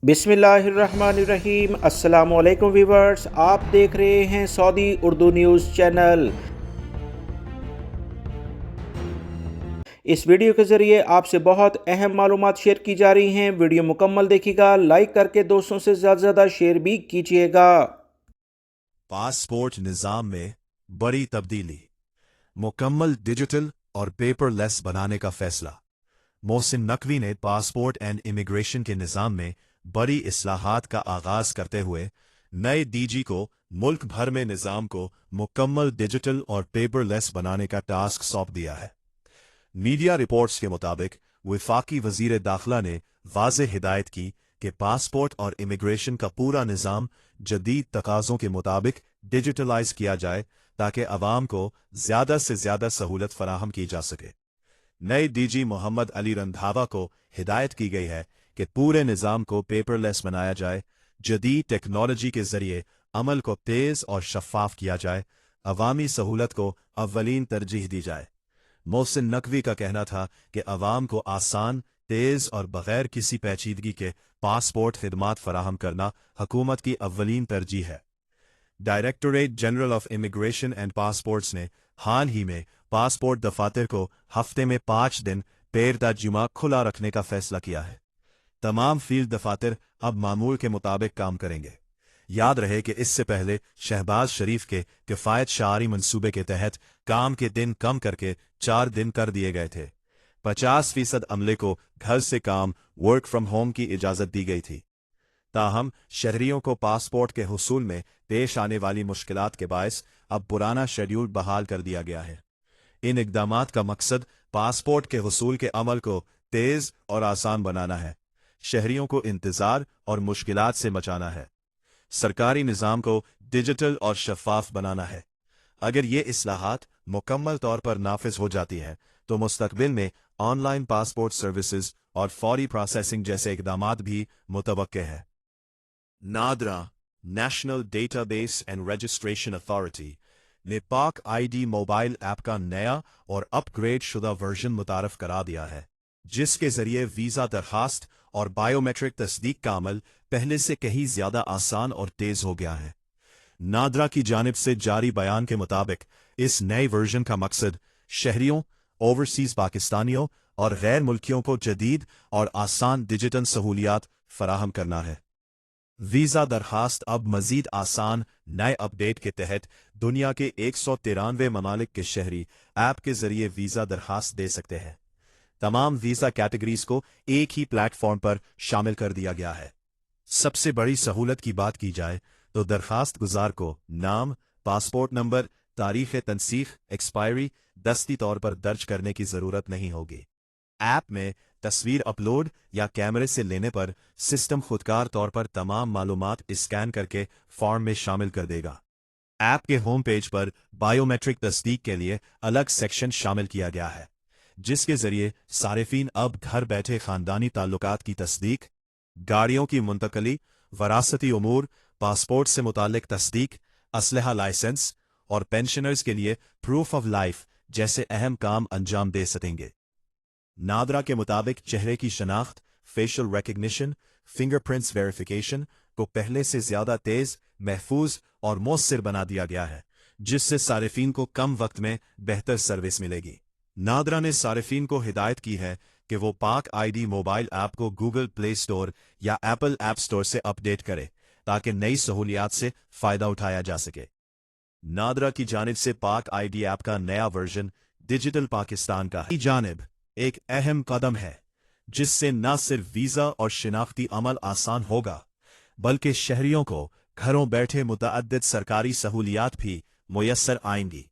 बिस्मिल्लाहिर्रहमानिर्रहीम। अस्सलाम वालेकुम व्यूवर्स, आप देख रहे हैं सऊदी उर्दू न्यूज़ चैनल। इस वीडियो के ज़रिए आपसे बहुत अहम मालूमात शेयर की जा रही हैं। वीडियो मुकम्मल देखिएगा, लाइक करके दोस्तों से ज़्यादा शेयर भी कीजिएगा। पासपोर्ट निज़ाम में बड़ी तब्दीली, मुकम्मल डिजिटल और पेपरलेस बनाने का फैसला। मोहसिन नकवी ने पासपोर्ट एंड इमिग्रेशन के निज़ाम में बड़ी इस्लाहात का आगाज करते हुए नए डीजी को मुल्क भर में निज़ाम को मुकम्मल डिजिटल और पेपरलेस बनाने का टास्क सौंप दिया है। मीडिया रिपोर्ट्स के मुताबिक वफाकी वजीर दाखिला ने वाज़ेह हिदायत की कि पासपोर्ट और इमिग्रेशन का पूरा निज़ाम जदीद तकाज़ों के मुताबिक डिजिटलाइज किया जाए ताकि अवाम को ज़्यादा से ज़्यादा सहूलत फराहम की जा सके। नए डीजी मोहम्मद अली रंधावा को हिदायत की गई है कि पूरे निज़ाम को पेपरलेस बनाया जाए, जदीद टेक्नोलॉजी के ज़रिए अमल को तेज़ और शफ़ाफ किया जाए, अवामी सहूलत को अव्वलीन तरजीह दी जाए। मोहसिन नकवी का कहना था कि अवाम को आसान, तेज़ और बग़ैर किसी पेचीदगी के पासपोर्ट खिदमात फराहम करना हुकूमत की अव्वलीन तरजीह है। Directorate general of immigration and passports ने हाल ही में पासपोर्ट दफातर को हफ्ते में 5 दिन पेरता जुमा खुला रखने का फैसला किया है। तमाम फील्ड दफातर अब मामूल के मुताबिक काम करेंगे। याद रहे कि इससे पहले शहबाज शरीफ के किफ़ायत शारी मंसूबे के तहत काम के दिन कम करके 4 दिन कर दिए गए थे। 50% अमले को घर से काम वर्क फ्रॉम होम की इजाज़त दी गई थी। ताहम शहरियों को पासपोर्ट के हुसूल में पेश आने वाली मुश्किलात के बायस अब पुराना शेड्यूल बहाल कर दिया गया है। इन इक़दामात का मकसद पासपोर्ट के हुसूल के अमल को तेज़ और आसान बनाना है, शहरियों को इंतज़ार और मुश्किलात से बचाना है, सरकारी निज़ाम को डिजिटल और शफ़ाफ बनाना है। अगर ये इस्लाहात मुकम्मल तौर पर नाफिज हो जाती है तो मुस्तक़बिल में ऑनलाइन पासपोर्ट सर्विसेज और फौरी प्रोसेसिंग जैसे इक़दामात भी मुतवक्के हैं। NADRA national database and registration authority ने पाक आईडी मोबाइल ऐप का नया और अपग्रेड शुदा वर्जन मुतारफ करा दिया है, जिसके जरिए वीज़ा दरखास्त और बायोमेट्रिक तस्दीक का अमल पहले से कहीं ज्यादा आसान और तेज हो गया है। नादरा की जानिब से जारी बयान के मुताबिक इस नए वर्जन का मकसद शहरियों, ओवरसीज पाकिस्तानियों और गैर मुल्कियों को जदीद और आसान डिजिटल सहूलियात फराहम करना है। वीज़ा दरखास्त अब मजीद आसान नए अपडेट के तहत दुनिया के 193 ममालिक के शहरी ऐप के जरिए वीज़ा दरखास्त दे सकते हैं। तमाम वीज़ा कैटेगरीज को एक ही प्लेटफॉर्म पर शामिल कर दिया गया है। सबसे बड़ी सहूलत की बात की जाए तो दरखास्त गुजार को नाम, पासपोर्ट नंबर, तारीख़ तनसीख, एक्सपायरी दस्ती तौर पर दर्ज करने की ज़रूरत नहीं होगी। ऐप में तस्वीर अपलोड या कैमरे से लेने पर सिस्टम खुदकार तौर पर तमाम मालूमात स्कैन करके फॉर्म में शामिल कर देगा। ऐप के होम पेज पर बायोमेट्रिक तस्दीक के लिए अलग सेक्शन शामिल किया गया है, जिसके जरिए सारिफीन अब घर बैठे खानदानी ताल्लुकात की तस्दीक, गाड़ियों की मुंतकली, वरासती उमूर, पासपोर्ट से मुतालिक तस्दीक, असलहा लाइसेंस और पेंशनर्स के लिए प्रूफ ऑफ लाइफ जैसे अहम काम अंजाम दे सकेंगे। नादरा के मुताबिक चेहरे की शनाख्त, फेशियल रिकग्निशन, फिंगरप्रिंट्स वेरिफिकेशन को पहले से ज्यादा तेज, महफूज और मौसर बना दिया गया है, जिससे सारिफीन को कम वक्त में बेहतर सर्विस मिलेगी। नादरा ने सारिफीन को हिदायत की है कि वो पाक आईडी मोबाइल ऐप को गूगल प्ले स्टोर या एप्पल ऐप स्टोर से अपडेट करे ताकि नई सहूलियात से फ़ायदा उठाया जा सके। नादरा की जानिब से पाक आईडी ऐप का नया वर्जन डिजिटल पाकिस्तान का ही जानिब एक अहम कदम है, जिससे न सिर्फ वीज़ा और शिनाख्ती अमल आसान होगा बल्कि शहरियों को घरों बैठे मुतअद्दिद सरकारी सहूलियात भी मुयस्सर आएंगी।